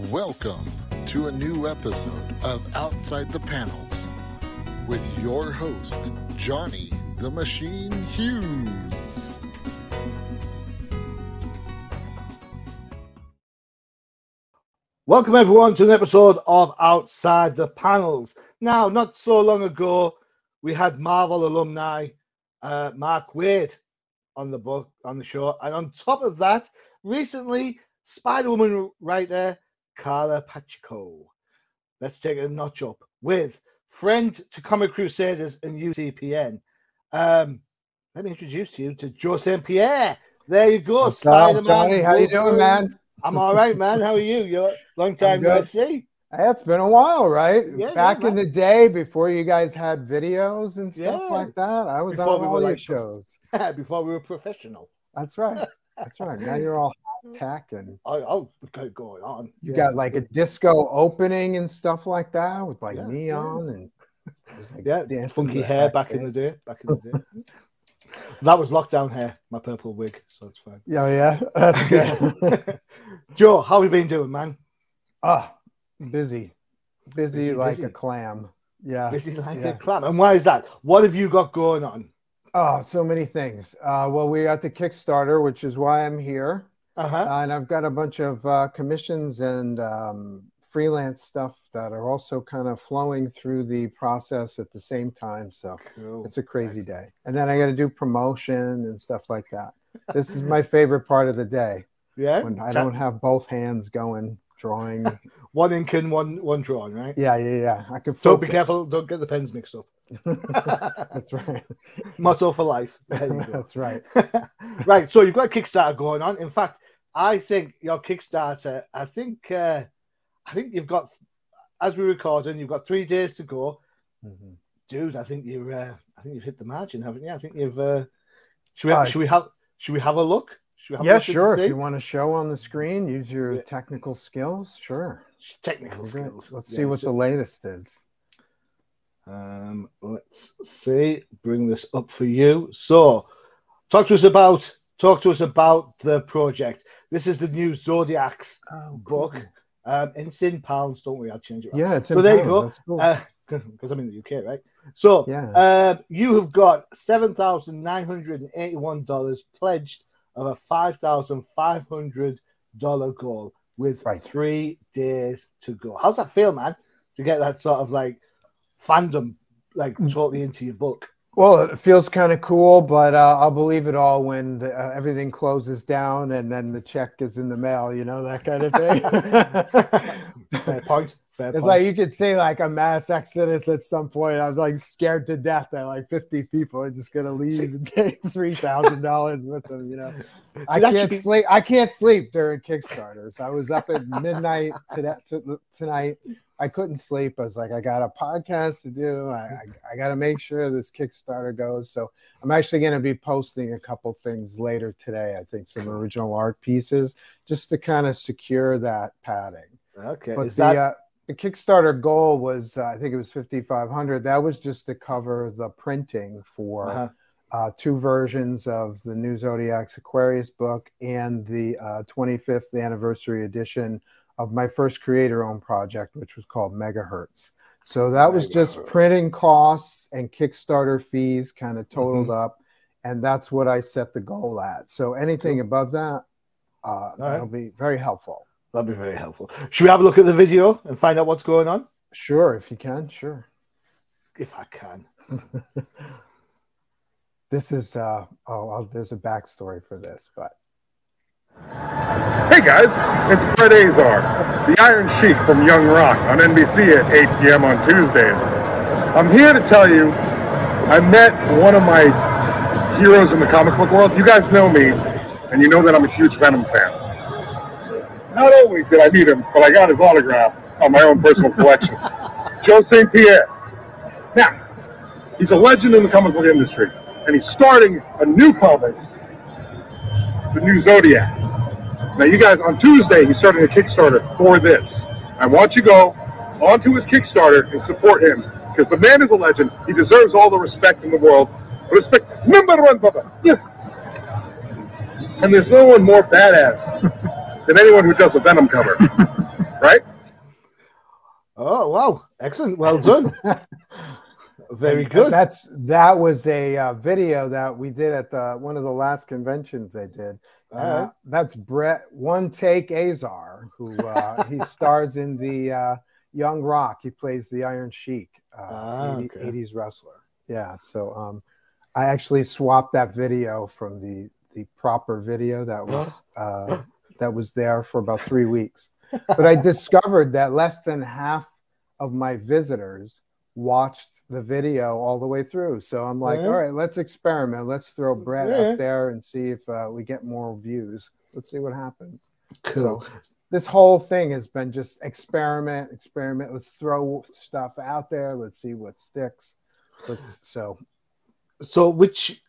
Welcome to a new episode of Outside the Panels with your host, Johnny the Machine Hughes. Welcome everyone to an episode of Outside the Panels. Now, not so long ago, we had Marvel alumni Mark Waid on the show, and on top of that, recently Spider-Woman writer Carla Pacheco. Let's take it a notch up with friend to Comic Crusaders and UCPN. Let me introduce you to Joe St. Pierre. There you go, What's Spider-Man. up, Johnny? How you doing, man? I'm all right, man. How are you? You're a long time no see. Hey, it's been a while, right? Yeah, Back in the day, before you guys had videos and stuff like that, I was on all your shows. Before we were professional. That's right. That's right. Now you're all high tech and we got it going on. You got like a disco opening and stuff like that with like neon and it was like funky hair back in the day. That was lockdown hair, my purple wig, so it's fine. Yeah, that's good. Joe, how have you been doing, man? Busy like a clam. Yeah, busy like a clam. And why is that? What have you got going on? Oh, so many things. Well, we got the Kickstarter, which is why I'm here. And I've got a bunch of commissions and freelance stuff that are also kind of flowing through the process at the same time. So It's a crazy day. And then I got to do promotion and stuff like that. This is my favorite part of the day. Yeah. When I don't have both hands going, drawing. One ink and one drawing, right? Yeah. I can focus. So be careful. Don't get the pens mixed up. That's right. Motto for life. There you go. That's right. Right. So you've got a Kickstarter going on. In fact, I think your Kickstarter, I think you've got, as we're recording, you've got 3 days to go. Dude, I think you've hit the margin, haven't you? I think you've should we have a look? Sure. If you want to show on the screen, use your technical skills, sure. Technical skills. Let's see what the latest is. Let's see. Bring this up for you. So, talk to us about the project. This is the new Zodiacs book. It's in pounds, don't we? I'll change it. Yeah, it's in pounds. There you go. That's cool. Because I'm in the UK, right? So, you have got $7,981 pledged of a $5,500 goal with 3 days to go. How's that feel, man? To get that sort of like fandom like totally into your book. Well, it feels kind of cool, but I'll believe it all when everything closes down and then the check is in the mail, you know, that kind of thing. Fair point. It's like you could say like a mass exodus at some point. I'm like scared to death that like 50 people are just going to leave and take $3,000 with them, you know. I can't sleep during Kickstarters. I was up at midnight tonight. I couldn't sleep. I was like, I got a podcast to do. I got to make sure this Kickstarter goes. So I'm actually going to be posting a couple things later today. I think some original art pieces just to kind of secure that padding. Okay. But the Kickstarter goal was, I think it was $5,500. That was just to cover the printing for 2 versions of the new Zodiac Aquarius book and the 25th anniversary edition of my first creator-owned project, which was called Megahertz. So that was just printing costs and Kickstarter fees kind of totaled up, and that's what I set the goal at. So anything above that, that'll be very helpful. That'd be very helpful. Should we have a look at the video and find out what's going on? Sure, if you can, sure. If I can. This is, there's a backstory for this, but. Hey guys, it's Fred Azar, the Iron Sheik from Young Rock on NBC at 8 p.m. on Tuesdays. I'm here to tell you, I met one of my heroes in the comic book world. You guys know me, and you know that I'm a huge Venom fan. Not only did I meet him, but I got his autograph on my own personal collection. Joe St. Pierre. Now, he's a legend in the comic book industry, and he's starting a new comic, the new Zodiac. Now, you guys, on Tuesday, he's starting a Kickstarter for this. I want you to go onto his Kickstarter and support him, because the man is a legend. He deserves all the respect in the world. Respect, number one, Papa. Yeah. And there's no one more badass than anyone who does a Venom cover. right? Oh, wow. Excellent. Well done. Very good. That was a video that we did at one of the last conventions I did. That's Brett One Take Azar, who he stars in the Young Rock. He plays the Iron Sheik, 80s wrestler. Yeah. So I actually swapped that video from the proper video that was there for about 3 weeks. But I discovered that less than half of my visitors watched the video all the way through. So I'm like, all right, let's experiment. Let's throw Brett up there and see if we get more views. Let's see what happens. Cool. So this whole thing has been just experiment. Let's throw stuff out there. Let's see what sticks. So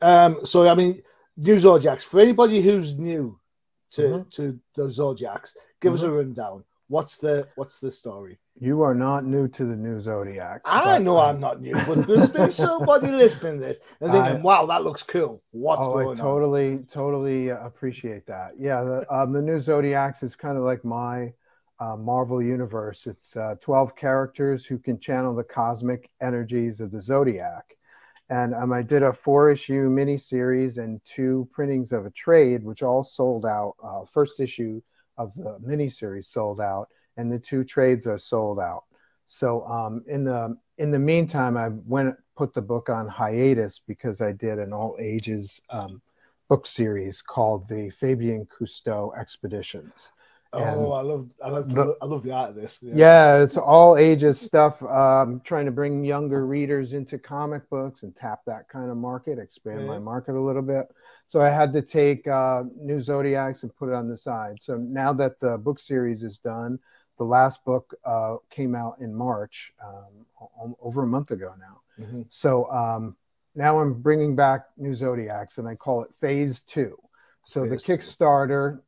I mean, new Zodiacs, for anybody who's new to the Zodiacs, give us a rundown. What's the story? You are not new to the new Zodiacs. I know I'm not new, but there's been somebody listening to this and thinking, wow, that looks cool. What's going on? I totally appreciate that. Yeah, the new Zodiacs is kind of like my Marvel universe. It's 12 characters who can channel the cosmic energies of the Zodiac. And I did a 4-issue miniseries and 2 printings of a trade, which all sold out. First issue of the miniseries sold out, and the 2 trades are sold out. So in the meantime, I put the book on hiatus because I did an all ages book series called the Fabien Cousteau Expeditions. Oh, I love the art of this. Yeah, it's all ages stuff. Trying to bring younger readers into comic books and tap that kind of market, expand my market a little bit. So I had to take new Zodiacs and put it on the side. So now that the book series is done, the last book came out in March, over a month ago now. So now I'm bringing back new Zodiacs, and I call it Phase 2. So the Kickstarter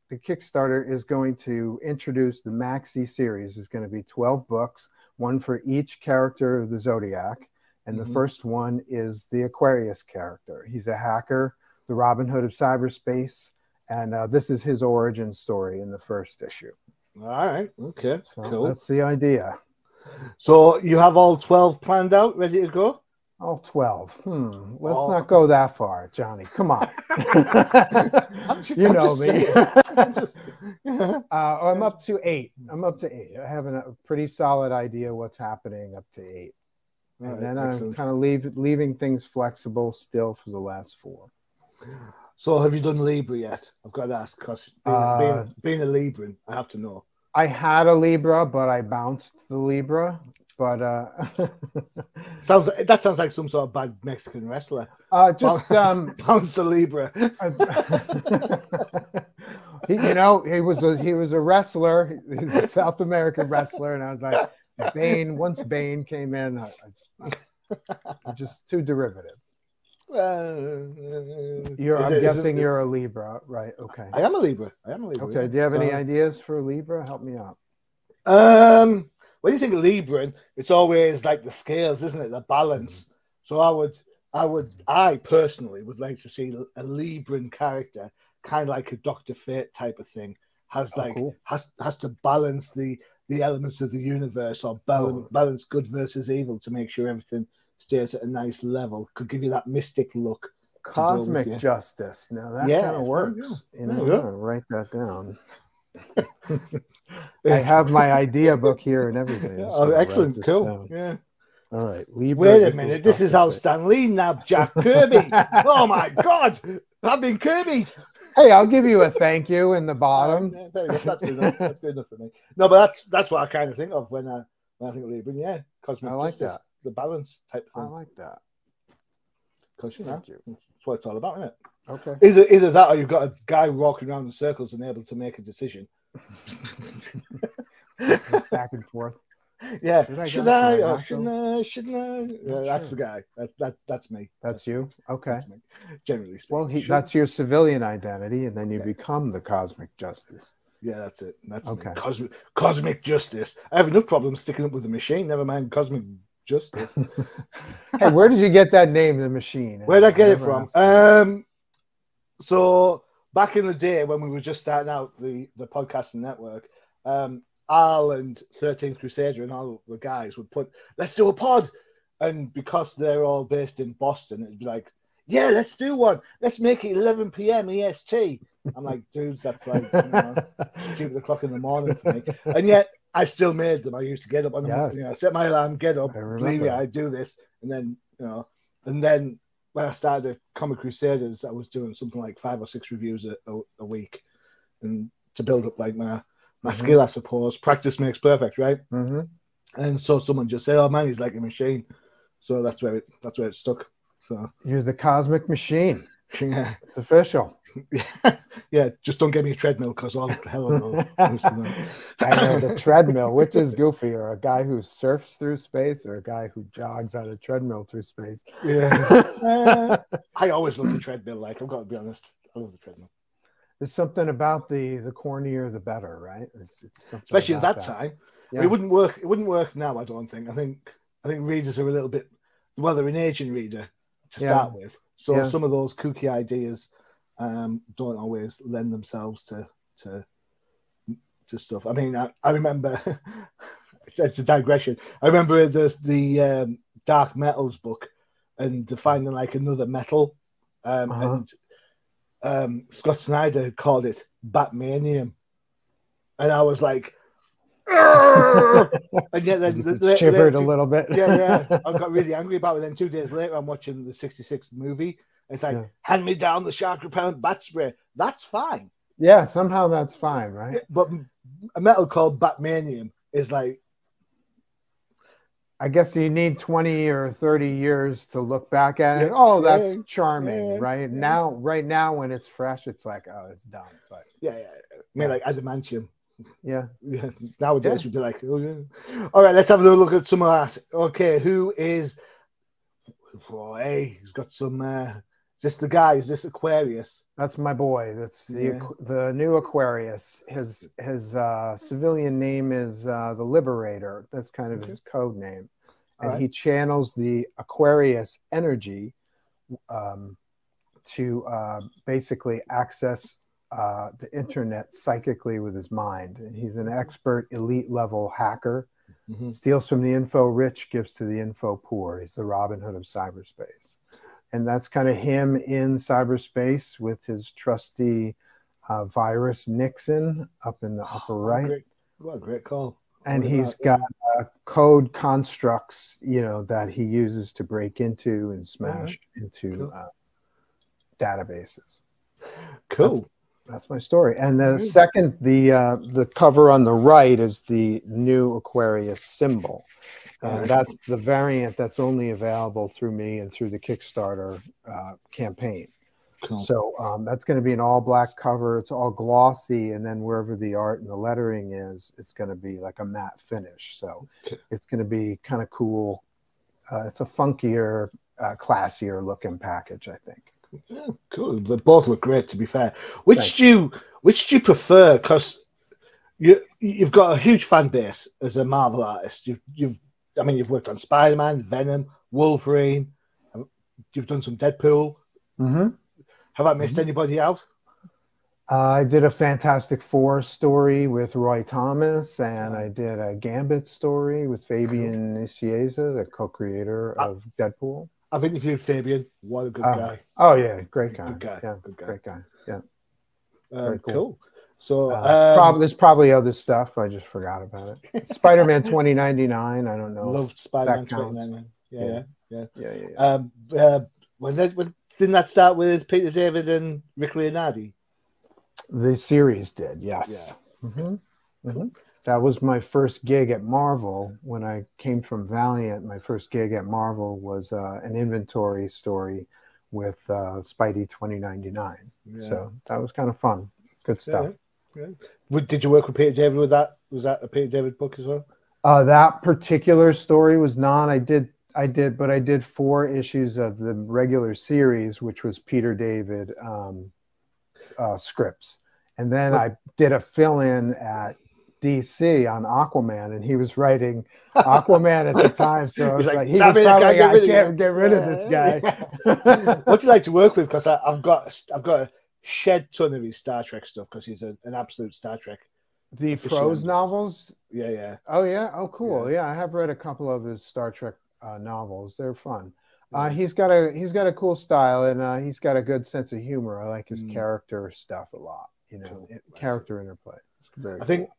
is going to introduce the Maxi series. It's going to be 12 books, one for each character of the Zodiac. And the first one is the Aquarius character. He's a hacker, the Robin Hood of cyberspace. And this is his origin story in the first issue. All right. Okay. So cool. That's the idea. So you have all 12 planned out, ready to go? All 12. Let's not go that far, Johnny. Come on. You know me. I'm up to 8. I have a pretty solid idea what's happening up to 8. And then I'm kind of leaving things flexible still for the last 4. So have you done Libra yet? I've got to ask, because being a Libran, I have to know. I had a Libra, but I bounced the Libra. But that sounds like some sort of bad Mexican wrestler. Just bounce the Libra. He was a wrestler. He's a South American wrestler, and I was like, Bane. Once Bane came in, I'm just too derivative. I'm guessing you're a Libra, right? Okay. I am a Libra. Okay. Yeah. Do you have any ideas for Libra? Help me out. When you think of Libran, it's always like the scales, isn't it? The balance. So I personally would like to see a Libran character, kind of like a Dr. Fate type of thing, has to balance the elements of the universe, or balance good versus evil to make sure everything stays at a nice level. Could give you that mystic look. Cosmic justice. Now that kind of works. I'm gonna write that down. I have my idea book here and everything. Oh, excellent. Cool. Yeah. All right. Libra. Wait a minute. This is how Stan Lee nabbed Jack Kirby. Oh my God. I've been Kirby'd. Hey, I'll give you a thank you in the bottom. That's good enough. That's good enough for me. No, but that's what I kind of think of when I think of Libra. Yeah. Cosmic I like justice, that. The balance type thing. I like that. Because Thank you. That's what it's all about, isn't it? Okay. Either that, or you've got a guy walking around in circles and able to make a decision. Back and forth. Yeah. Should I? Or shouldn't I? Shouldn't I? Yeah, that's the guy. That's me. That's you. Okay. That's me. Generally speaking. Well, that's your civilian identity, and then you become the cosmic justice. Yeah, that's it. That's okay. Cosmic justice. I have enough problems sticking up with the machine. Never mind cosmic justice. Hey, where did you get that name, the machine? Where did I get it from? So back in the day when we were just starting out the podcasting network, Al and 13th Crusader and all the guys would put, let's do a pod. And because they're all based in Boston, it'd be like, yeah, let's do one. Let's make it 11 p.m. EST. I'm like, dudes, that's like, stupid o'clock in the morning for me. And yet, I still made them. I used to get up on the, set my alarm, get up, believe me, I do this. And then, and then when I started at Comic Crusaders, I was doing something like 5 or 6 reviews a week. And to build up like my skill, I suppose. Practice makes perfect, right? And so someone just said, oh man, he's like a machine. So that's where it stuck. So you're the cosmic machine. Yeah. It's official. Yeah, just don't get me a treadmill because all the hell of I know the treadmill, which is goofier, a guy who surfs through space or a guy who jogs on a treadmill through space. Yeah. I always love the treadmill, like I've got to be honest. I love the treadmill. There's something about the cornier the better, right? It's especially at that time. Yeah. It wouldn't work now, I don't think. I think readers are a little bit, well, they're an Asian reader to start with. So some of those kooky ideas don't always lend themselves to stuff. I mean, I remember, it's a digression. I remember the Dark Metals book and finding like another metal. And Scott Snyder called it Batmanium. And I was like, and yet then shivered a little bit. Yeah. I got really angry about it. Then 2 days later, I'm watching the '66 movie. It's like, hand me down the shark repellent bat spray. That's fine. Yeah, somehow that's fine, right? But a metal called Batmanium is like, I guess you need 20 or 30 years to look back at it. Oh, that's charming, right? Now, right now, when it's fresh, it's like, oh, it's dumb. But I mean, like adamantium. Yeah. Nowadays, you'd be like, oh, yeah. All right, let's have a little look at some of that. Okay, who's got some, is this the guy? Is this Aquarius? That's my boy. That's the new Aquarius. His civilian name is the Liberator. That's kind of his code name. And he channels the Aquarius energy to basically access the internet psychically with his mind. And he's an expert elite level hacker. Steals from the info rich, gives to the info poor. He's the Robin Hood of cyberspace. And that's kind of him in cyberspace with his trusty virus Nixon up in the upper right. What a great call. And he's got code constructs, that he uses to break into and smash into databases. Cool. That's my story. And the second, the cover on the right is the new Aquarius symbol. And that's the variant that's only available through me and through the Kickstarter campaign. Cool. So that's going to be an all black cover. It's all glossy. And then wherever the art and the lettering is, it's going to be like a matte finish. So it's going to be kind of cool. It's a funkier, classier looking package, I think. Yeah, cool. They both look great, to be fair. Which do you prefer? Because you've got a huge fan base as a Marvel artist. You've worked on Spider-Man, Venom, Wolverine. You've done some Deadpool. Have I missed anybody out? I did a Fantastic Four story with Roy Thomas, and I did a Gambit story with Fabian Nicieza, the co-creator of Deadpool. I've interviewed Fabian. What a good guy. Oh, yeah. Great guy. Good guy. Yeah, good guy. Great guy. Yeah. Very cool. So there's probably other stuff. I just forgot about it. Spider-Man 2099. I don't know. Love Spider-Man 2099. Yeah. When didn't that start with Peter David and Rick Leonardi? The series did, yes. Yeah. That was my first gig at Marvel. When I came from Valiant, my first gig at Marvel was an inventory story with Spidey 2099. Yeah. So that was kind of fun. Good stuff. Yeah. Did you work with Peter David with that? Was that a Peter David book as well? That particular story was not. I did 4 issues of the regular series, which was Peter David scripts. And then I did a fill-in at DC on Aquaman, and he was writing Aquaman at the time. So I was like, he was probably, I can't get rid of this guy. What's he like to work with? Because I've got a shed ton of his Star Trek stuff because he's an absolute Star Trek The prose novels? Yeah. Oh, yeah? Oh, cool. Yeah, I have read a couple of his Star Trek novels. They're fun. He's got a cool style, and he's got a good sense of humor. I like his character stuff a lot. You know, Cool. character interplay. It's very I think,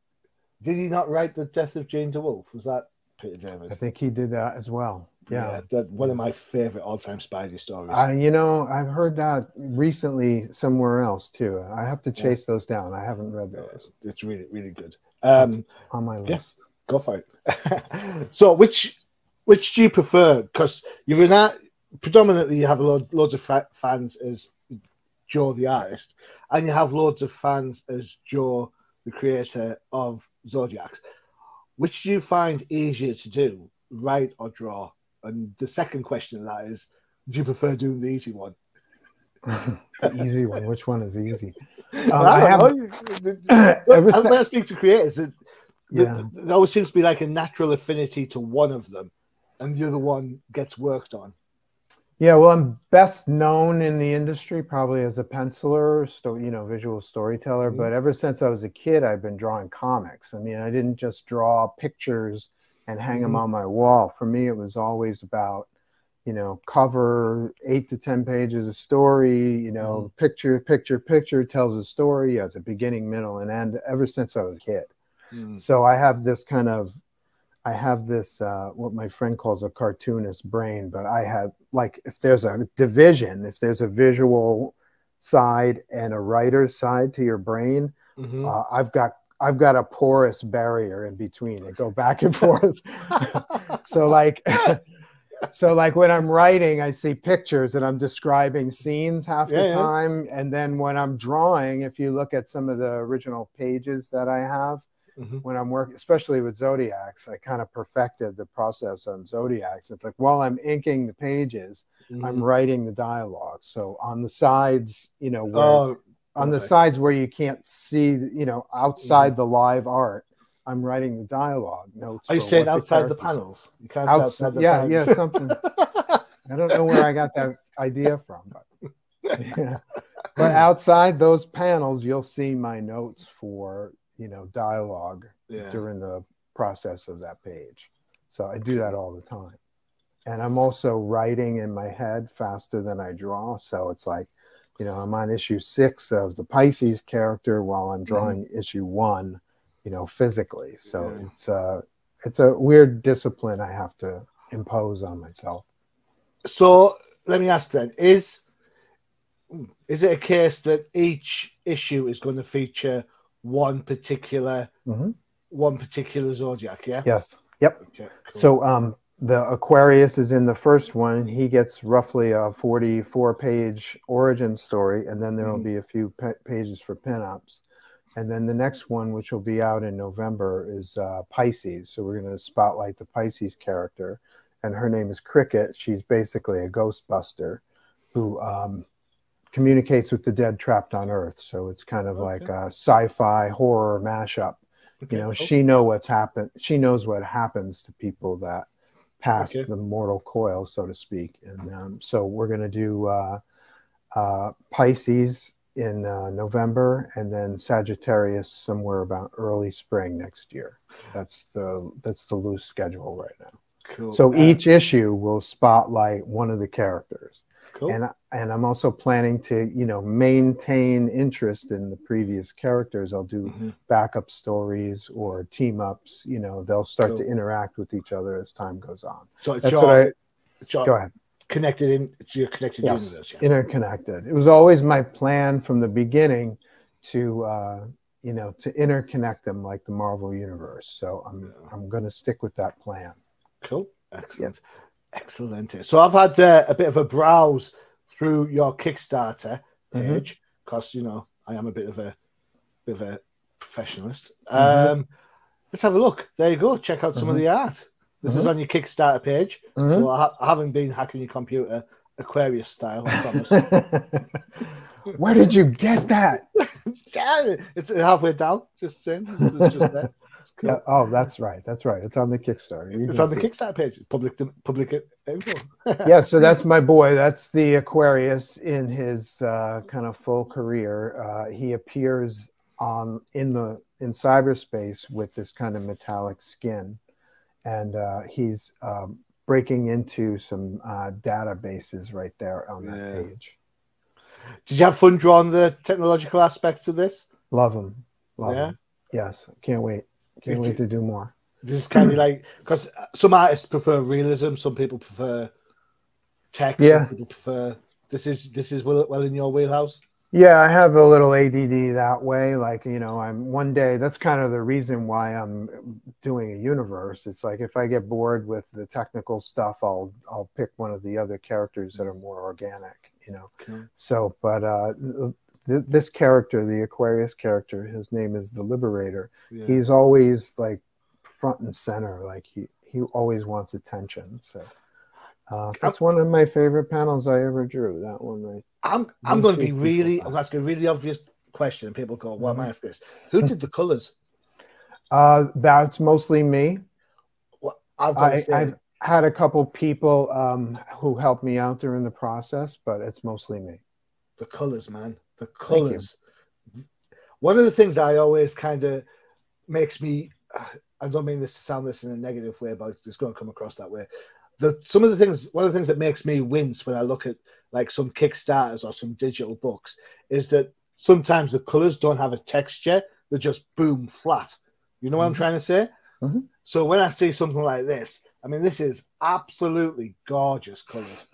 did he not write The Death of Jane DeWolf? Was that Peter David? I think he did that as well. Yeah, that one of my favorite all-time Spidey stories. You know, I've heard that recently somewhere else too. I have to chase those down. I haven't read those. It's really, really good. On my list. Go for it. So, which do you prefer? Because you're not predominantly you have loads of fans as Joe the artist, and you have loads of fans as Joe the creator of Zodiacs. Which do you find easier to do, write or draw? And the second question of that is, do you prefer doing the easy one? The easy one. Which one is easy? As I speak to creators, there always seems to be like a natural affinity to one of them, and the other one gets worked on. Yeah, well, I'm best known in the industry probably as a penciler, visual storyteller. But ever since I was a kid, I've been drawing comics. I mean, I didn't just draw pictures and hang them on my wall. For me, it was always about, cover 8 to 10 pages of story, picture tells a story as a beginning, middle, and end ever since I was a kid. So I have this what my friend calls a cartoonist brain, but I have, like, if there's a division, if there's a visual side and a writer's side to your brain, I've got a porous barrier in between. They go back and forth. So like when I'm writing, I see pictures and I'm describing scenes half the time. And then when I'm drawing, if you look at some of the original pages that I have, when I'm working, especially with Zodiacs, I kind of perfected the process on Zodiacs. It's like while I'm inking the pages, I'm writing the dialogue. So on the sides, sides where you can't see, outside the live art, I'm writing the dialogue notes. Are you saying outside the panels? You can't outside the panels. Yeah, something. I don't know where I got that idea from, but but outside those panels, you'll see my notes for dialogue during the process of that page. So I do that all the time. And I'm also writing in my head faster than I draw. So it's like, I'm on issue 6 of the Pisces character while I'm drawing issue 1, physically. So it's a weird discipline I have to impose on myself. So let me ask then, is it a case that each issue is going to feature one particular Zodiac? Yes. Yep. Okay, cool. So the Aquarius is in the first one. He gets roughly a 44-page origin story, and then there will be a few pages for pinups. And then the next one, which will be out in November, is Pisces. So we're going to spotlight the Pisces character, and her name is Cricket. She's basically a Ghostbuster who communicates with the dead trapped on Earth. So it's kind of like a sci-fi horror mashup. She knows what's happened. She knows what happens to people that pass the mortal coil, so to speak. And so we're going to do Pisces in November, and then Sagittarius somewhere about early spring next year. That's the loose schedule right now. Cool. So each issue will spotlight one of the characters. Cool. And I'm also planning to, maintain interest in the previous characters. I'll do backup stories or team ups. They'll start to interact with each other as time goes on. So that's go ahead. Connected in. It's your connected universe. Yeah. Interconnected. It was always my plan from the beginning to to interconnect them like the Marvel universe. So I'm going to stick with that plan. Cool. Excellent. Yeah. Excellent. So I've had a bit of a browse through your Kickstarter page because I am a bit of a professionalist. Let's have a look. There you go. Check out some of the art. This is on your Kickstarter page. So I haven't been hacking your computer Aquarius style, I promise. Where did you get that? It's halfway down. Just saying. It's just there. Cool. Yeah. Oh, that's right. That's right. It's on the Kickstarter. It's on the Kickstarter page. Public info. Yeah. So that's my boy. That's the Aquarius in his kind of full career. He appears in cyberspace with this kind of metallic skin, and he's breaking into some databases right there on that page. Did you have fun drawing the technological aspects of this? Love them. Love them. Yes, can't wait. Can't wait to do more. Just kind of like, because some artists prefer realism, some people prefer text, some people prefer. This is well in your wheelhouse. Yeah, I have a little ADD that way. Like, you know, one day, that's kind of the reason why I'm doing a universe. It's like if I get bored with the technical stuff, I'll pick one of the other characters that are more organic, you know. Okay. So, but this character, the Aquarius character, his name is the Liberator. Yeah. He's always like front and center. Like he always wants attention. So that's one of my favorite panels I ever drew. That one. I'm going to be really. I'm asking a really obvious question, and people go, "Why am I asking this?" Who did the colors? That's mostly me. Well, I've had a couple people who helped me out during the process, but it's mostly me. The colors, man. The colors. One of the things I always kind of makes me, I don't mean this to sound this in a negative way, but it's going to come across that way. One of the things that makes me wince when I look at like some Kickstarters or some digital books is that sometimes the colors don't have a texture. They're just boom, flat. You know what I'm trying to say? So when I see something like this, I mean, this is absolutely gorgeous colors.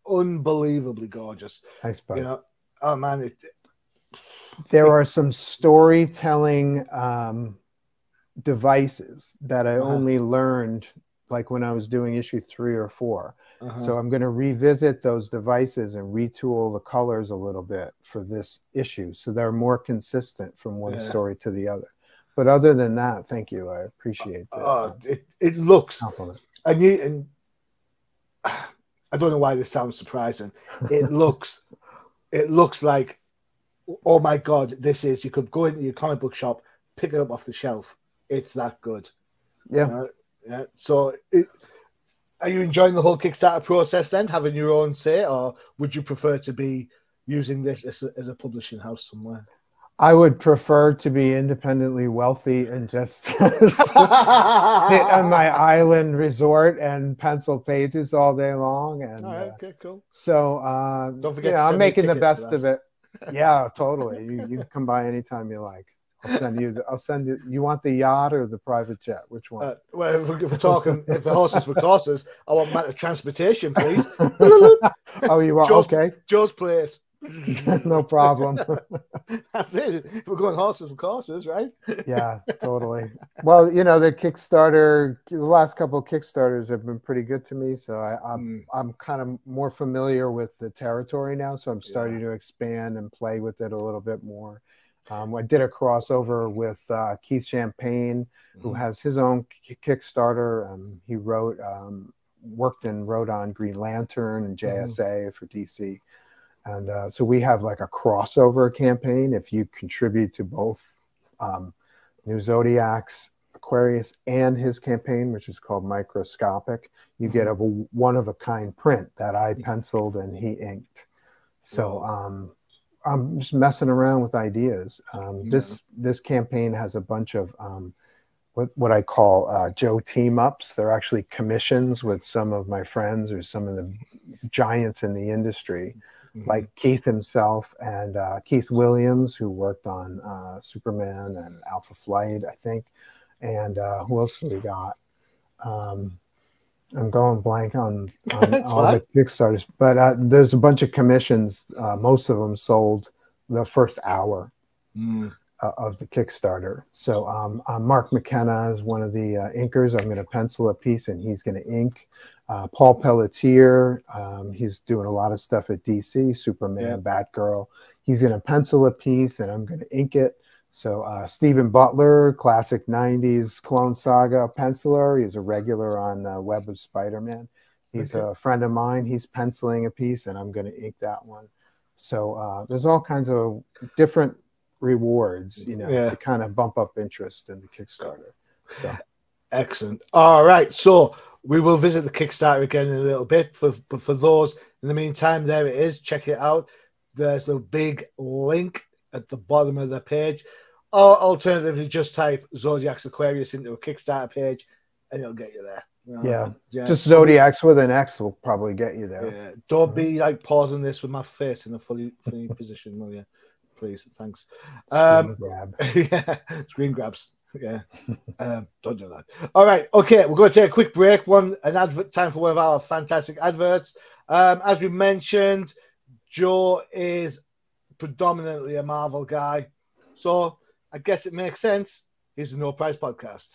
Unbelievably gorgeous. Thanks, buddy. You know, oh man, there are some storytelling devices that I only learned like when I was doing issue 3 or 4. So I'm going to revisit those devices and retool the colors a little bit for this issue, so they're more consistent from one story to the other. But other than that, thank you. I appreciate that. It looks, and I don't know why this sounds surprising. It looks like, oh my God, you could go into your comic book shop, pick it up off the shelf. It's that good. Yeah. Yeah. So are you enjoying the whole Kickstarter process then, having your own say, or would you prefer to be using this as a publishing house somewhere? I would prefer to be independently wealthy and just sit on my island resort and pencil pages all day long. And all right, okay, cool. So don't forget, I'm making the best of it. Yeah, totally. You can come by anytime you like. I'll send you. You want the yacht or the private jet? Which one? Well, if we're talking, if the horses for courses, I want matter of transportation, please. Oh, you want? Okay. Joe's place. No problem. That's it. We're going horses for courses, right? Yeah, totally. Well, you know, the last couple of Kickstarters have been pretty good to me, so I'm kind of more familiar with the territory now, so I'm starting to expand and play with it a little bit more. I did a crossover with Keith Champagne, who has his own Kickstarter. He worked and wrote on Green Lantern and JSA for DC. And so we have like a crossover campaign. If you contribute to both New Zodiacs, Aquarius, and his campaign, which is called Microscopic, you get a one-of-a-kind print that I penciled and he inked. So I'm just messing around with ideas. This campaign has a bunch of what I call Joe team-ups. They're actually commissions with some of my friends or some of the giants in the industry. Like Keith himself and Keith Williams, who worked on Superman and Alpha Flight, I think. And who else have we got? I'm going blank on all the Kickstarters. But there's a bunch of commissions. Most of them sold the first hour of the Kickstarter. So Mark McKenna is one of the inkers. I'm going to pencil a piece and he's going to ink. Paul Pelletier, he's doing a lot of stuff at DC, Superman, Batgirl. He's going to pencil a piece and I'm going to ink it. So Stephen Butler, classic 90s Clone Saga penciler. He's a regular on Web of Spider-Man. He's a friend of mine. He's penciling a piece and I'm going to ink that one. So there's all kinds of different rewards, you know, to kind of bump up interest in the Kickstarter. So excellent. All right. So we will visit the Kickstarter again in a little bit. But for those, in the meantime, there it is. Check it out. There's a big link at the bottom of the page, or alternatively just type Zodiac Aquarius into a Kickstarter page and it'll get you there. You know? Yeah, just Zodiacs with an X will probably get you there. Yeah, don't be like pausing this with my face in a fully position, will you? Please, thanks. Screen grab. Yeah, screen grabs. Yeah, don't do that. All right, okay, we're going to take a quick break. An advert time for one of our fantastic adverts. As we mentioned, Joe is predominantly a Marvel guy, so I guess it makes sense. Here's a No Price Podcast.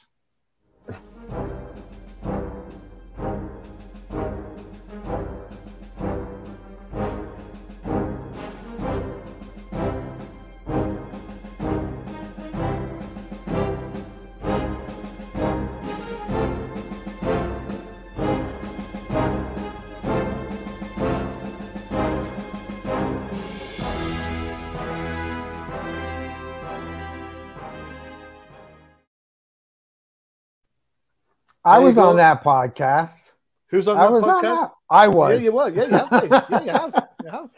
I was on that podcast. Who's on that podcast? I was. Yeah, you were. Yeah, you have. Yeah, you have. You have.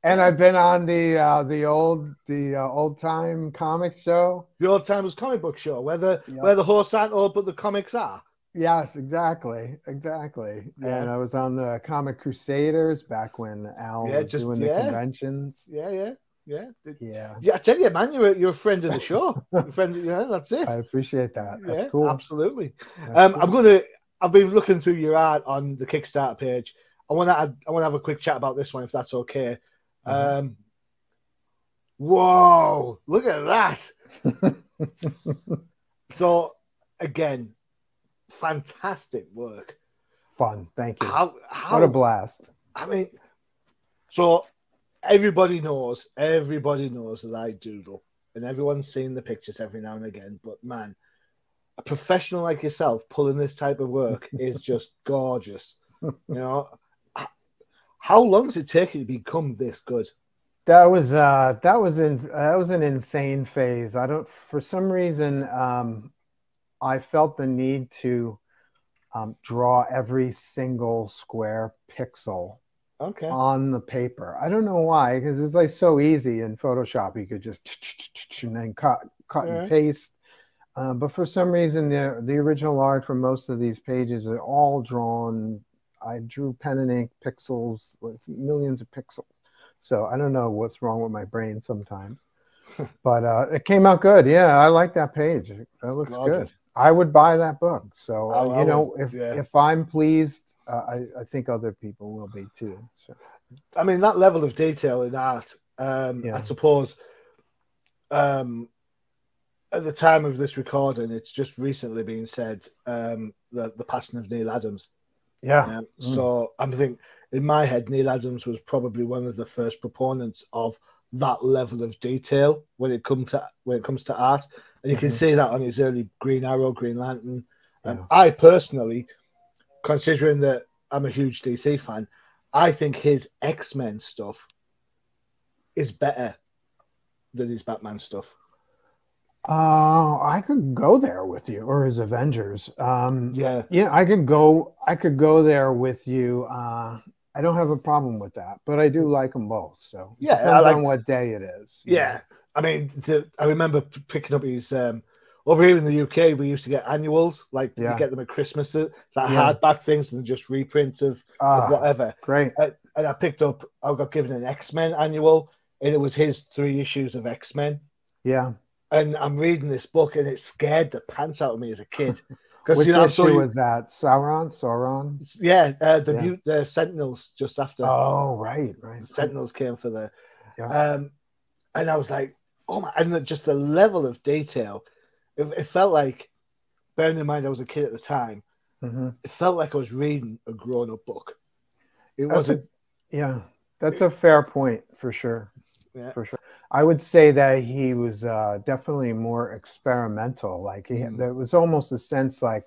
And I've been on the old time comic show. The Old Timers Comic Book Show, where the hosts aren't old, but the comics are. Yes, exactly. Yeah. And I was on the Comic Crusaders back when Al was doing the conventions. Yeah. I tell you, man, you're a friend of the show. That's it. I appreciate that. That's cool. Absolutely. I've been looking through your art on the Kickstarter page. I want to have a quick chat about this one, if that's okay. Whoa! Look at that. So again, fantastic work. Fun. Thank you. What a blast. I mean, so. Everybody knows that I doodle, and everyone's seen the pictures every now and again. But man, a professional like yourself pulling this type of work is just gorgeous. You know, how long does it take you to become this good? That was an insane phase. For some reason, I felt the need to draw every single square pixel. Okay. On the paper. I don't know why, because it's like so easy in Photoshop. You could just and then cut and paste. But for some reason, the original art for most of these pages are all drawn. I drew pen and ink pixels with millions of pixels. So I don't know what's wrong with my brain sometimes. But it came out good. Yeah, I like that page. That looks good. I would buy that book. So if I'm pleased, I think other people will be too. So, I mean, that level of detail in art, I suppose, at the time of this recording, it's just recently been said the passing of Neil Adams. Yeah. So I'm thinking, in my head, Neil Adams was probably one of the first proponents of that level of detail when it comes to art, and you can see that on his early Green Arrow, Green Lantern. And I personally, considering that I'm a huge DC fan, I think his X-Men stuff is better than his Batman stuff. I could go there with you, or his Avengers. Yeah, I could go there with you. I don't have a problem with that, but I do like them both. So it depends on what day it is. Yeah, I mean, I remember picking up his. Over here in the UK, we used to get annuals, like you get them at Christmas, like hardback things, and just reprints of whatever. Great. And I got given an X-Men annual, and it was his 3 issues of X-Men. Yeah. And I'm reading this book, and it scared the pants out of me as a kid. Which issue was that? Sauron? Yeah, the Sentinels just after. Oh, right. The Sentinels came for the. Yeah. And I was like, oh my! And just the level of detail. It felt like, bearing in mind I was a kid at the time, it felt like I was reading a grown-up book. That's a fair point for sure. Yeah. For sure. I would say that he was definitely more experimental. Like there was almost a sense like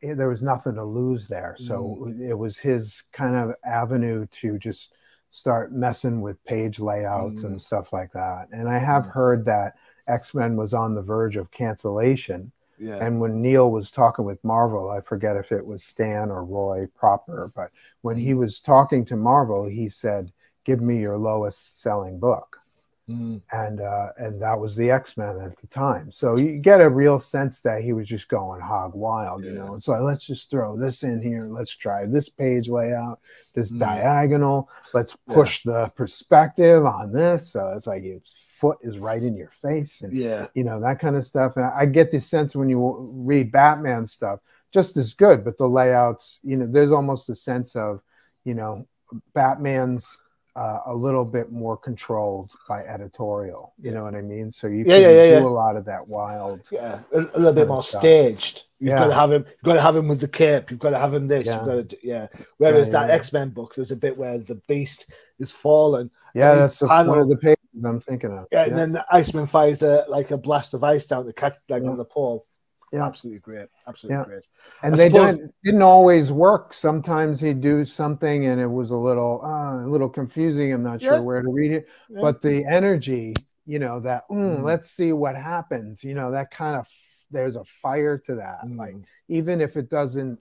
there was nothing to lose there. So it was his kind of avenue to just start messing with page layouts and stuff like that. And I have heard that X-Men was on the verge of cancellation. Yeah. And when Neil was talking with Marvel, I forget if it was Stan or Roy proper, but when he was talking to Marvel, he said, give me your lowest selling book. and that was the X-Men at the time. So you get a real sense that he was just going hog wild, you know. It's like, let's just throw this in here. Let's try this page layout, this diagonal. Let's push the perspective on this. So it's like its foot is right in your face, and you know, that kind of stuff. And I get the sense when you read Batman stuff, just as good, but the layouts, you know, there's almost a sense of, you know, Batman's a little bit more controlled by editorial, you know what I mean? So you can do a lot of that wild, a little bit more staged. You've got to have him. You've got to have him with the cape. You've got to have him this. You've got to, Whereas that X-Men book, there's a bit where the Beast is fallen. Yeah, that's one of the pages I'm thinking of. Yeah, and then the Iceman fires like a blast of ice down to catch on the pole. Yeah, absolutely great. Absolutely great. And they didn't always work. Sometimes he'd do something and it was a little confusing. I'm not sure where to read it. Yeah. But the energy, you know, that let's see what happens. You know, that kind of, there's a fire to that. Like, even if it doesn't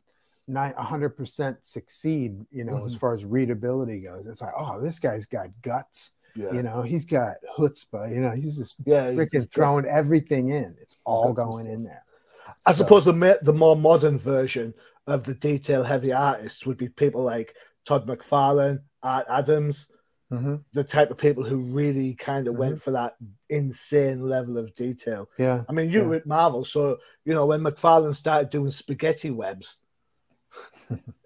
100% succeed, you know, as far as readability goes, it's like, oh, this guy's got guts. Yeah. You know, he's got chutzpah. You know, he's just freaking throwing everything in. It's all going in there. I suppose the more modern version of the detail-heavy artists would be people like Todd McFarlane, Art Adams, the type of people who really kind of went for that insane level of detail. Yeah, I mean, you were at Marvel, so you know when McFarlane started doing spaghetti webs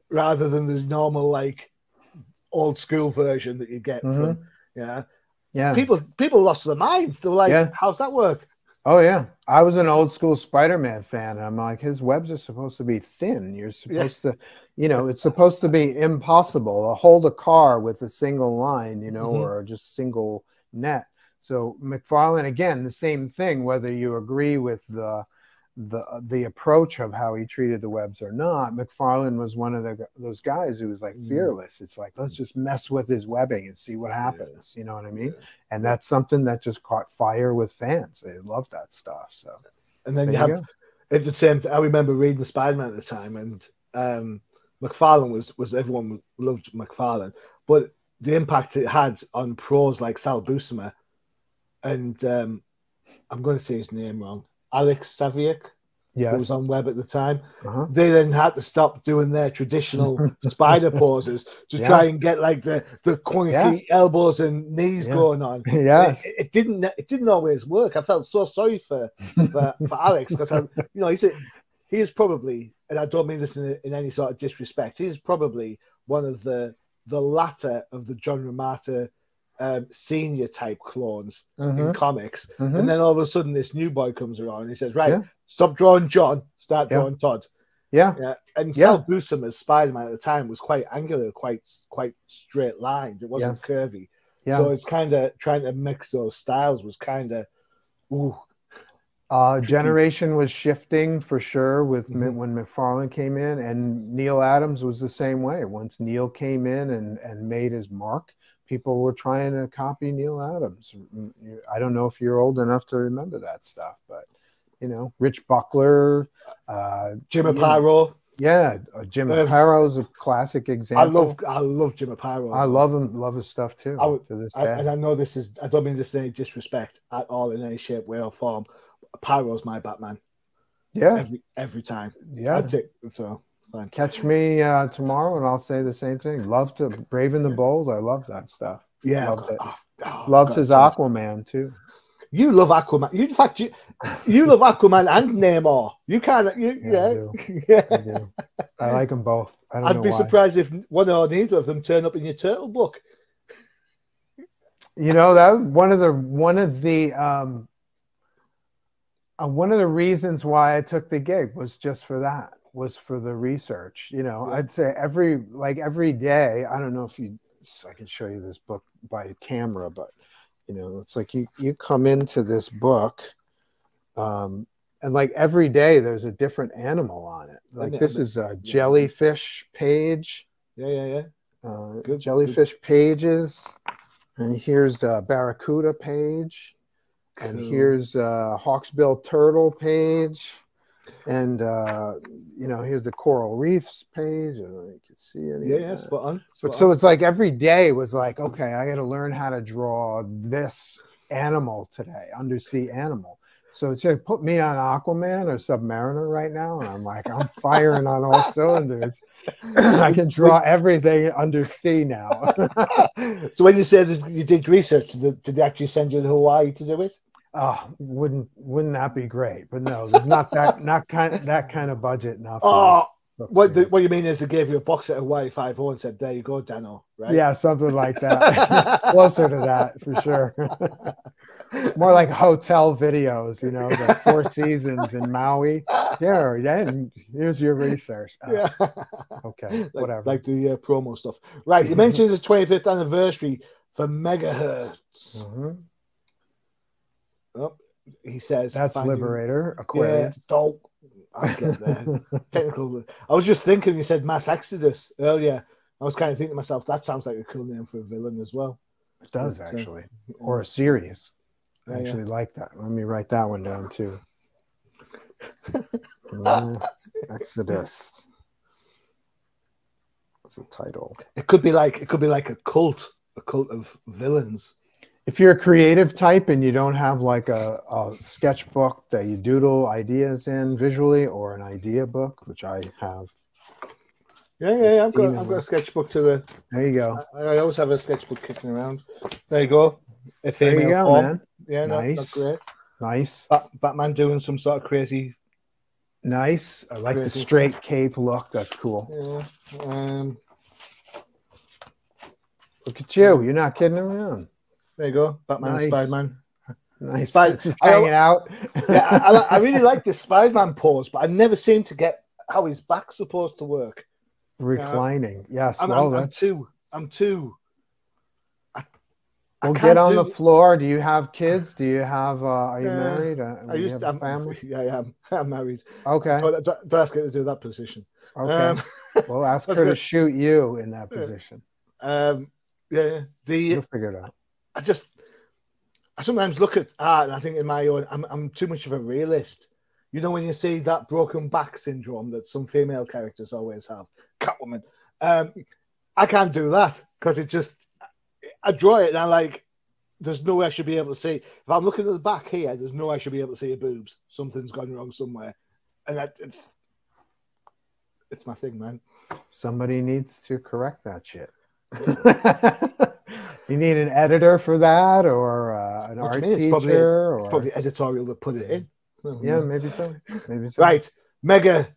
rather than the normal like old school version that you get from people lost their minds. They were like, "How's that work?" Oh yeah, I was an old school Spider-Man fan. I'm like, his webs are supposed to be thin. You're supposed to, you know, it's supposed to be impossible to hold a car with a single line, you know, or just single net. So McFarlane, again, the same thing. Whether you agree with the approach of how he treated the webs or not, McFarlane was one of those guys who was like fearless. It's like, let's just mess with his webbing and see what happens. You know what I mean? And that's something that just caught fire with fans. They love that stuff. So, and then you have at the same time, I remember reading Spider-Man at the time, and McFarlane was everyone loved McFarlane, but the impact it had on pros like Sal Buscema and I'm going to say his name wrong, Alex Saviuk, who was on web at the time. They then had to stop doing their traditional spider poses to try and get like the clunky elbows and knees going on. It didn't always work. I felt so sorry for Alex because you know he is probably, and I don't mean this in any sort of disrespect, he is probably one of the latter of the John Romita senior type clones in comics, and then all of a sudden this new boy comes around and he says, right, stop drawing John, start drawing Todd. And Sal Buscema's Spider-Man at the time was quite angular, quite straight lined. It wasn't curvy. So it's kind of trying to mix those styles was kind of generation was shifting for sure with when McFarlane came in, and Neil Adams was the same way. Once Neil came in and made his mark, people were trying to copy Neil Adams. I don't know if you're old enough to remember that stuff, but you know, Rich Buckler, Jim Aparo. Jim Aparo is a classic example. I love Jim Aparo. I love him, love his stuff too. To this day. And I know I don't mean this in any disrespect at all, in any shape, way, or form. Aparo's my Batman. Every time. That's it. So fine. Catch me tomorrow, and I'll say the same thing. Love to Brave and the Bold. I love that stuff. Loved it. Loved his Aquaman too. You love Aquaman. In fact, you love Aquaman and Namor. You kind of, I do. I like them both. I'd be surprised if one or neither of them turn up in your Turtle book. You know, that one of the reasons why I took the gig was just for that. Was for the research. You know, I'd say every day. I don't know if I can show you this book by camera, but. You know, it's like you come into this book, and like every day there's a different animal on it. Like this is a jellyfish page. Good jellyfish pages, and here's a barracuda page, and here's a hawksbill turtle page, and you know, here's the coral reefs page. I don't know if you can see any. Spot on. So it's like every day was like, okay, I got to learn how to draw this animal today, undersea animal. So it's like, put me on Aquaman or Submariner right now, and I'm like, I'm firing on all cylinders. I can draw everything undersea now. So when you said you did research, did they actually send you to Hawaii to do it? Oh, wouldn't that be great? But no, there's not that kind of budget now. Oh, what you mean is they gave you a box set of Hawaii 5.0 and said, "There you go, Dano." Right? Yeah, something like that. It's closer to that for sure. More like hotel videos, you know, the Four Seasons in Maui. Here's your research. Yeah. Okay, whatever. Like the promo stuff. Right. You mentioned the 25th anniversary for Megahertz. Oh, he says that's Liberator Aquarius. Yeah, dope. I'll get there. Technical. I was just thinking. You said Mass Exodus earlier. I was kind of thinking to myself, that sounds like a cool name for a villain as well. It does actually, or a series. I actually like that. Let me write that one down too. Exodus. What's the title? It could be like a cult of villains. If you're a creative type and you don't have like a sketchbook that you doodle ideas in visually, or an idea book, which I have. Yeah. I've got a sketchbook too. There you go. I always have a sketchbook kicking around. There you go. There you go, man. Yeah, nice. Not great. Nice. Batman doing some sort of crazy. Nice. I like the straight cape look. That's cool. Yeah. Look at you. You're not kidding around. There you go. Batman and Spider-Man. Nice. Just hanging out. Yeah, I really like the Spider-Man pose, but I never seem to get how his back's supposed to work. Reclining. Yes. I'm too. Well, get on the floor. Do you have kids? Do you have? Are you married? I'm family. Yeah, I'm married. Okay. Don't ask her to do that position. Okay. Well, ask her to shoot you in that position. Yeah. You'll figure it out. I sometimes look at art and I think in my own, I'm too much of a realist. You know, when you see that broken back syndrome that some female characters always have, Catwoman. I can't do that because I draw it and I like, there's no way I should be able to see. If I'm looking at the back here, there's no way I should be able to see her boobs. Something's gone wrong somewhere. And it's my thing, man. Somebody needs to correct that shit. You need an editor for that, or an art teacher, it's probably editorial that put it in. Yeah, maybe so. Right, Mega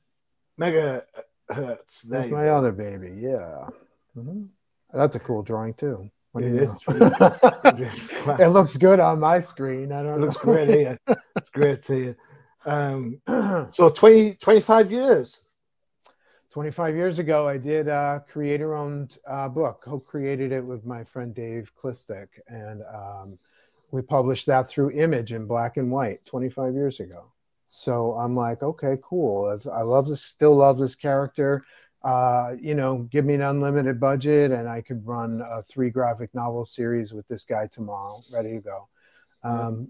Hertz. That's my other baby. Yeah, that's a cool drawing too. It is. It looks good on my screen. I don't know. It looks great here. It's great to you. So 25 years. 25 years ago, I did a creator-owned book, co-created it with my friend Dave Klistek, and we published that through Image in black and white 25 years ago. So I'm like, okay, cool. I still love this character. You know, give me an unlimited budget and I could run a 3 graphic novel series with this guy tomorrow, ready to go.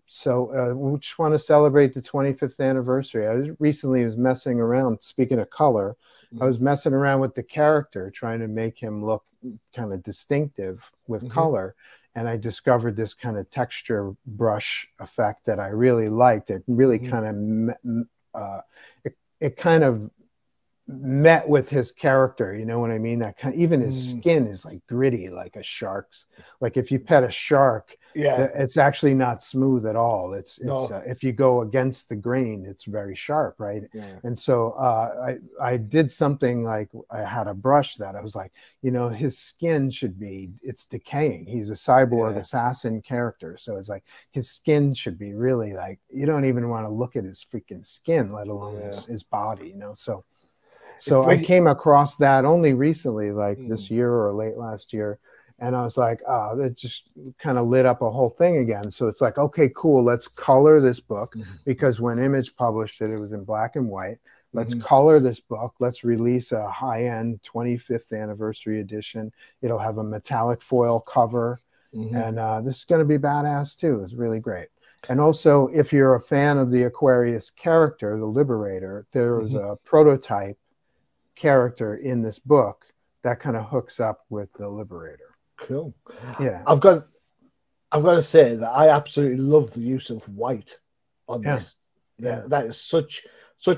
So we just want to celebrate the 25th anniversary. I recently was messing around, speaking of color, I was messing around with the character, trying to make him look kind of distinctive with color. And I discovered this kind of texture brush effect that I really liked. It really kind of, it kind of met with his character, you know what I mean? That kind of, even his skin is like gritty, like a shark's. Like if you pet a shark, it's actually not smooth at all. It's if you go against the grain, it's very sharp, right? And so I did something like, I had a brush that I was like, you know, his skin should be, it's decaying. He's a cyborg assassin character, so it's like his skin should be really like, you don't even want to look at his freaking skin, let alone his body, you know. So I came across that only recently, like this year or late last year. And I was like, oh, that just kind of lit up a whole thing again. So it's like, okay, cool. Let's color this book, because when Image published it, it was in black and white. Let's color this book. Let's release a high-end 25th anniversary edition. It'll have a metallic foil cover. And this is going to be badass too. It's really great. And also, if you're a fan of the Aquarius character, the Liberator, there was a prototype character in this book that kind of hooks up with the Liberator. Cool. Yeah. I've got I've got to say that I absolutely love the use of white on this. Yeah. That is such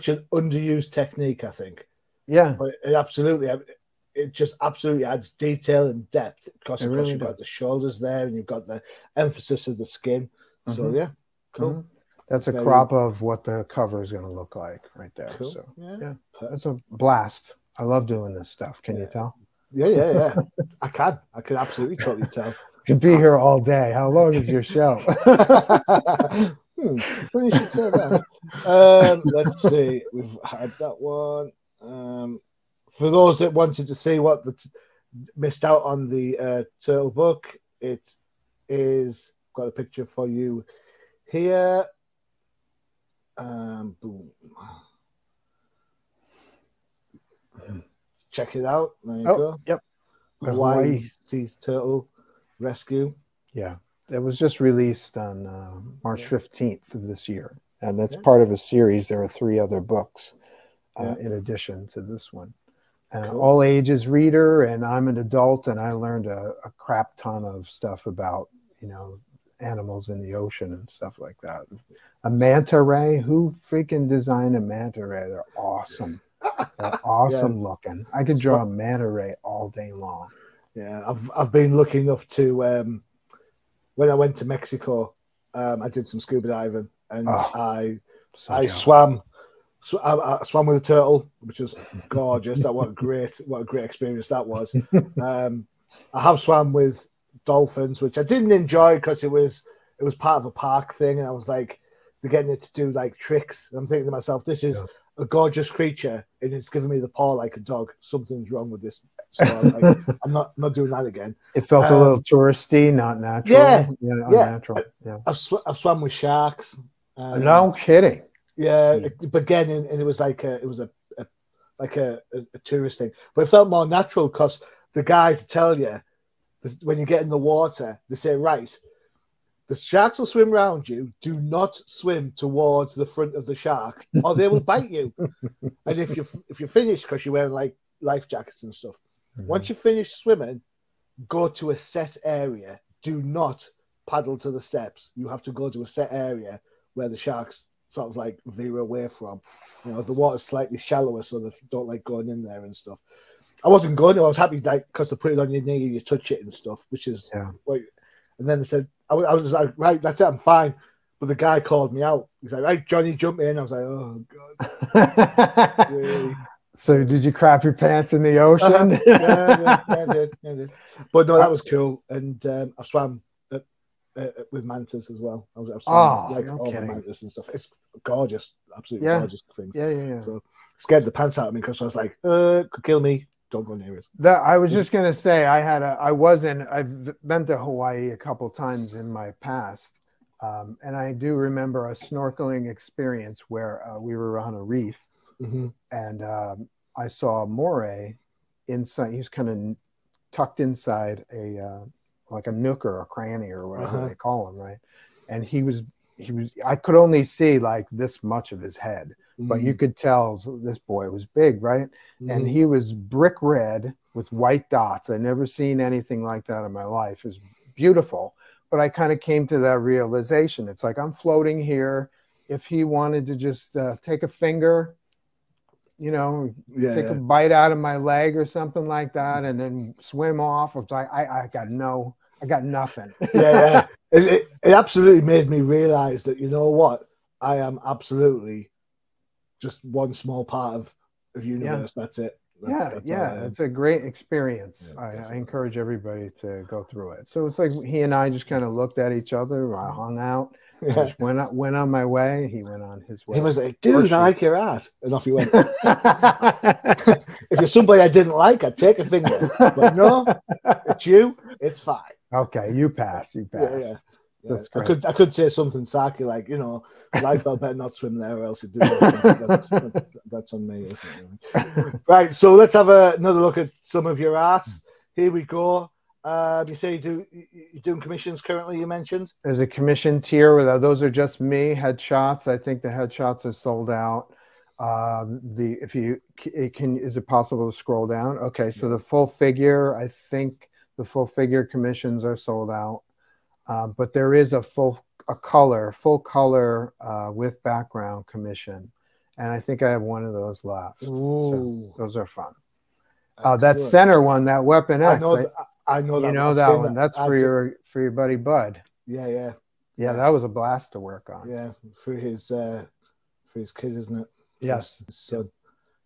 an underused technique, I think. Yeah. But it just absolutely adds detail and depth because of course you've got the shoulders there and you've got the emphasis of the skin. So yeah, cool. That's a crop of what the cover is going to look like right there. Cool. So yeah, that's a blast. I love doing this stuff. Can you tell? Yeah. I can absolutely totally tell. Could be here all day. How long is your show? You should say that. Let's see. We've had that one. For those that wanted to see what missed out on the turtle book, it is got a picture for you here. Boom. Check it out. There you go. Yep. Hawaii Sea Turtle Rescue. Yeah. It was just released on March 15th of this year. And that's part of a series. There are 3 other books in addition to this one. All ages reader, and I'm an adult, and I learned a crap ton of stuff about, animals in the ocean and stuff like that. A manta ray, who freaking designed a manta ray? They're awesome. They're awesome looking. I could draw a manta ray all day long. Yeah, I've been lucky enough to when I went to Mexico, I did some scuba diving, and I swam with a turtle, which was gorgeous. What a great experience that was. I have swam with dolphins, which I didn't enjoy because it was part of a park thing, and I was like, they're getting it to do like tricks. And I'm thinking to myself, this is a gorgeous creature, and it's giving me the paw like a dog. Something's wrong with this. So I'm not doing that again. It felt a little touristy, not natural. Unnatural. Yeah. I've swam with sharks. No kidding. Yeah, but again, and it was like a tourist thing, but it felt more natural because the guys tell you when you get in the water, they say, right, the sharks will swim around you. Do not swim towards the front of the shark, or they will bite you. And if you're finished, because you're wearing like life jackets and stuff, once you finish swimming, go to a set area. Do not paddle to the steps. You have to go to a set area where the sharks sort of like veer away from. The water's slightly shallower, so they don't like going in there and stuff. I wasn't going. I was happy because they put it on your knee and you touch it and stuff, which is like. And then they said, I was like, right, that's it, I'm fine. But the guy called me out. He's like, right, Johnny, jump in. I was like, oh god. Really? So did you crap your pants in the ocean? Yeah, I did. But no, that was cool. And I swam with mantas as well. I've swam all the mantas and stuff. It's gorgeous, absolutely gorgeous things. Yeah. So scared the pants out of me because I was like, could kill me. Don't go near it. I was just gonna say I've been to Hawaii a couple times in my past, and I do remember a snorkeling experience where we were on a reef, and I saw a moray inside. He was kind of tucked inside like a nook or a cranny or whatever they call them, right? And he was. I could only see like this much of his head. But you could tell this boy was big, right? And he was brick red with white dots. I'd never seen anything like that in my life. It was beautiful. But I kind of came to that realization. It's like I'm floating here. If he wanted to just take a finger, take a bite out of my leg or something like that, and then swim off, it's like I got nothing. It absolutely made me realize that, you know what? I am absolutely just one small part of universe. That's it. It's a great experience. I encourage everybody to go through it. So it's like he and I just kind of looked at each other. I hung out. I just went on my way. He went on his way. He was like, dude, I like your art. And off he went. If you're somebody I didn't like, I'd take a finger. But no, it's you. It's fine. Okay, you pass. Yeah. That's great. I could say something sarky like, life, I better not swim there or else it that's on me. Right, so let's have another look at some of your art. Here we go. You say you're doing commissions currently, you mentioned? There's a commission tier where those are just me, headshots. I think the headshots are sold out. Is it possible to scroll down? Okay, so the full figure, I think the full figure commissions are sold out. But there is a full color with background commission, and I think I have one of those left. So those are fun. That center one, that Weapon X, I know that. You know that one. That's for your buddy Bud. Yeah. That was a blast to work on. Yeah, for his kid, isn't it? Yes. So,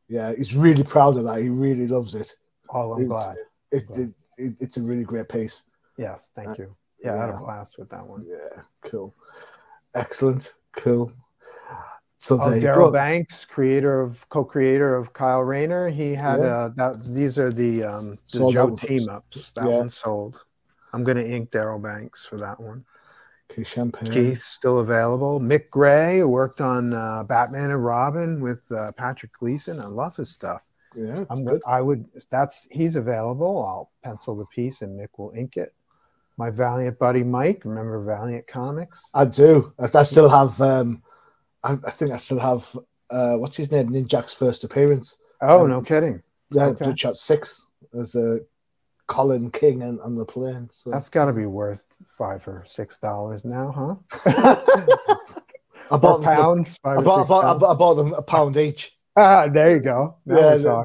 yeah, he's really proud of that. He really loves it. Oh, I'm glad. It's a really great piece. Yes, thank you. Yeah, I had a blast with that one. Yeah, cool. Excellent. Cool. So Daryl Banks, co-creator of Kyle Rayner, he had these are the Joe team-ups. That one sold. I'm going to ink Daryl Banks for that one. Okay, Champagne. Keith still available. Mick Gray, who worked on Batman and Robin with Patrick Gleason. I love his stuff. Yeah, he's available. I'll pencil the piece and Mick will ink it. My Valiant buddy Mike, remember Valiant Comics? I do. I still have. I think I still have. What's his name? Ninjak's first appearance. Oh, no kidding. Yeah, okay. Shot 6 as a Colin King on the plane. So. That's got to be worth $5 or $6 now, huh? I bought pounds. I bought them a pound each. There you go. Now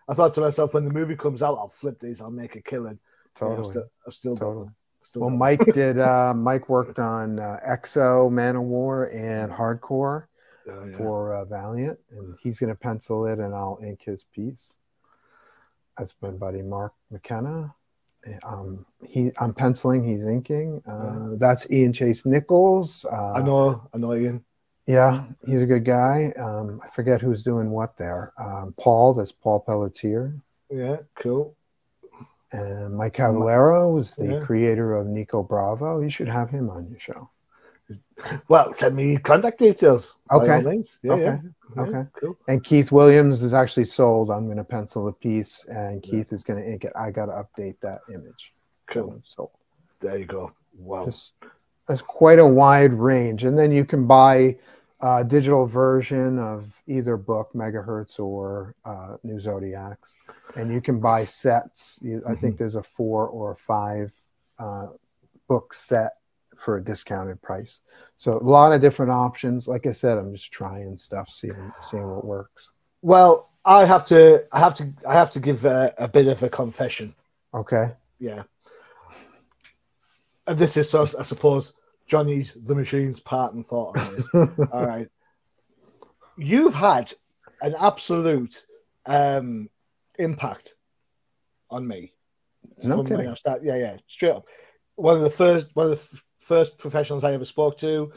I thought to myself, when the movie comes out, I'll flip these. I'll make a killing. Totally. Yeah, I've still totally. Well, Mike did. Mike worked on Exo, Man of War, and Hardcore for Valiant, and he's going to pencil it, and I'll ink his piece. That's my buddy Mark McKenna. I'm penciling. He's inking. That's Ian Chase Nichols. I know Ian. Yeah, he's a good guy. I forget who's doing what there. Paul. That's Paul Pelletier. Yeah, cool. And Mike Cavallero is the creator of Nico Bravo. You should have him on your show. Well, send me contact details. Okay. Okay. Cool. And Keith Williams is actually sold. I'm going to pencil a piece, and Keith is going to ink it. I got to update that image. Cool. It's sold. There you go. Wow. There's quite a wide range, and then you can buy a digital version of either book, Megahertz or New Zodiacs. And you can buy sets. I think there's a 4 or 5 book set for a discounted price. So a lot of different options. Like I said, I'm just trying stuff, seeing what works. Well, I have to give a bit of a confession. Okay. Yeah. And this is, I suppose, Johnny's the Machine's part and thought on this. All right. You've had an absolute impact on me. No kidding. Straight up. One of the first professionals I ever spoke to.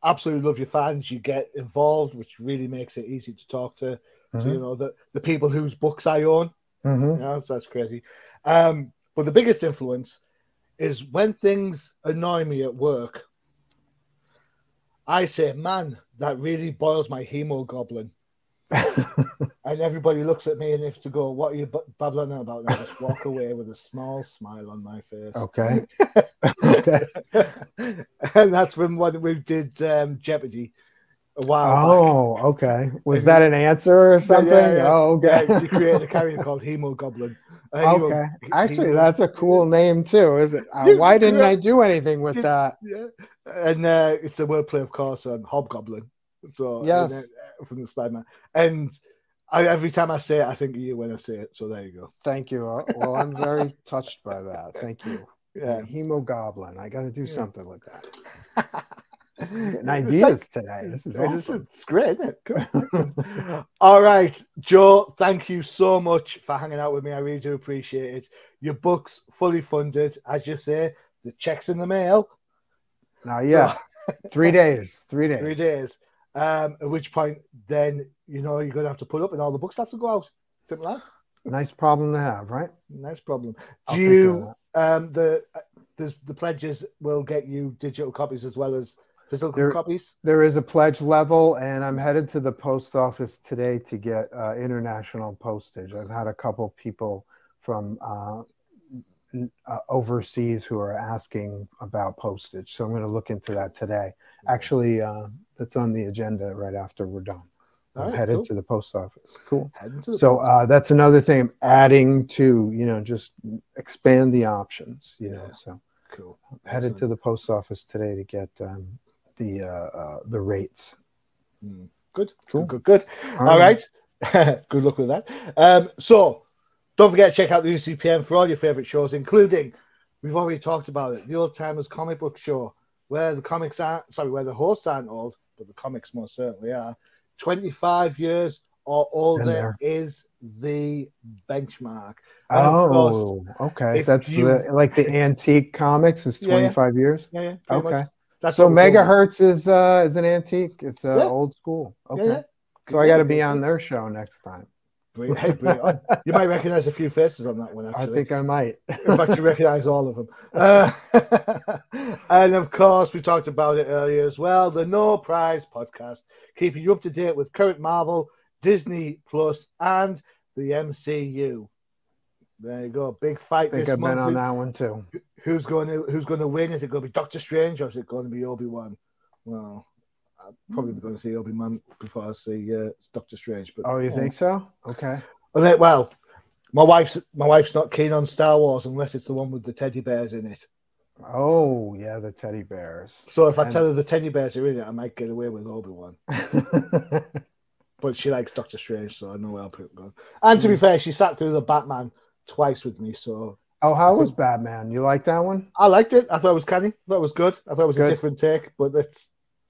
Absolutely love your fans. You get involved, which really makes it easy to talk to. So you know the people whose books I own. You know, so that's crazy. But the biggest influence is when things annoy me at work. I say, man, that really boils my hemoglobin. And everybody looks at me and if to go, what are you babbling about? And I just walk away with a small smile on my face. Okay. Okay. And that's when we did Jeopardy a while back. Okay. Was that an answer or something? Yeah. Oh, okay. Yeah, you created a character called Hemoglobin. Okay. Actually, that's a cool name too, is it? Why didn't I do anything with that? Yeah. And it's a wordplay, of course, on Hobgoblin. So yes, from the Spider-Man. And every time I say it, I think of you when I say it. So there you go. Thank you. Well, I'm very touched by that. Thank you. Yeah, Hemogoblin. I got to do something with that. Getting ideas today. This is awesome. It's great, isn't it? Cool. All right, Joe. Thank you so much for hanging out with me. I really do appreciate it. Your book's fully funded, as you say. The check's in the mail. Yeah. So, 3 days. 3 days. 3 days. At which point, then you're going to have to put up, and all the books have to go out. Simple as. Nice problem to have, right? Nice problem. Do you? The pledges will get you digital copies as well as physical copies. There is a pledge level, and I'm headed to the post office today to get international postage. I've had a couple people from overseas who are asking about postage, so I'm going to look into that today. Actually, that's on the agenda right after we're done. I'm headed to the post office. Cool. So that's another thing I'm adding to, just expand the options, so Cool. Headed to the post office today to get the rates. Good. Cool. Good. All right. Good luck with that. So don't forget to check out the UCPN for all your favorite shows, including, we've already talked about it, the Old Timers Comic Book Show, where the hosts aren't old, but the comics most certainly are. 25 years or older is the benchmark. Oh, okay. That's like the antique comics is 25 years? Yeah. Okay. So Megahertz is an antique. It's old school. Okay. Yeah. So I got to be on their show next time. Bring it on. You might recognize a few faces on that one, actually. I think I might. In fact, you recognize all of them. And of course, we talked about it earlier as well. The No Prize podcast, keeping you up to date with current Marvel, Disney Plus, and the MCU. There you go. Big fight. I think I've been on that one too. Who's going to win? Is it going to be Doctor Strange or is it going to be Obi-Wan? Well, I'm probably going to see Obi-Wan before I see Doctor Strange. But you think so? Okay. Well, my wife's not keen on Star Wars unless it's the one with the teddy bears in it. Oh yeah, the teddy bears. So if I tell her the teddy bears are in it, I might get away with Obi-Wan. But she likes Doctor Strange, so I know where I'll put it going. And to be fair, she sat through the Batman twice with me, so. Oh, how was Batman? You like that one? I liked it. I thought it was canny. I thought it was good. I thought it was a different take, but it's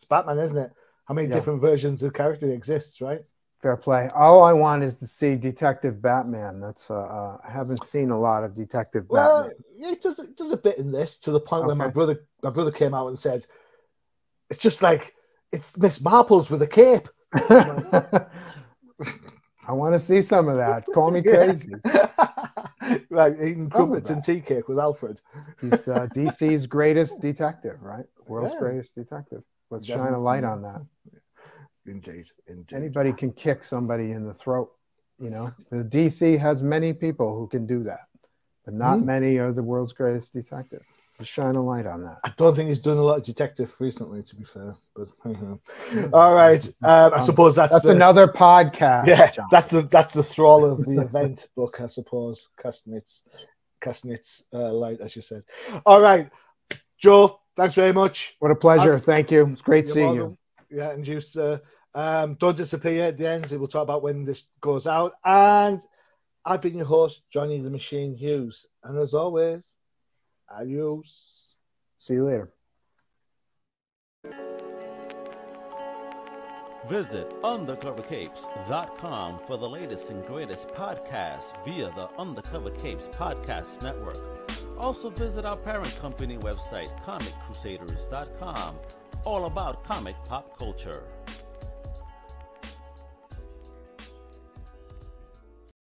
Batman, isn't it? How many different versions of character exists, right? Fair play. All I want is to see Detective Batman. That's I haven't seen a lot of Detective Batman. Yeah, it does a bit in this, to the point where my brother came out and said, it's just like it's Miss Marple's with a cape. I want to see some of that. Call me crazy. Right, eating crumpets and tea cake with Alfred. He's DC's greatest detective, right? World's greatest detective. Let's shine a light on that. Indeed. Anybody can kick somebody in the throat. You know, the DC has many people who can do that, but not many are the world's greatest detective. Just shine a light on that. I don't think he's done a lot of detective recently, to be fair. But all right, I suppose that's another podcast. Yeah, John. that's the thrall of the event book, I suppose. Casting its light, as you said. All right, Joe. Thanks very much. What a pleasure. Thank you. It's great seeing you. Yeah, and you, sir. Don't disappear at the end. We'll talk about when this goes out. And I've been your host, Johnny the Machine Hughes. And as always, adios. See you later. Visit undercovercapes.com for the latest and greatest podcasts via the Undercover Capes Podcast Network. Also visit our parent company website, comiccrusaders.com, all about comic pop culture.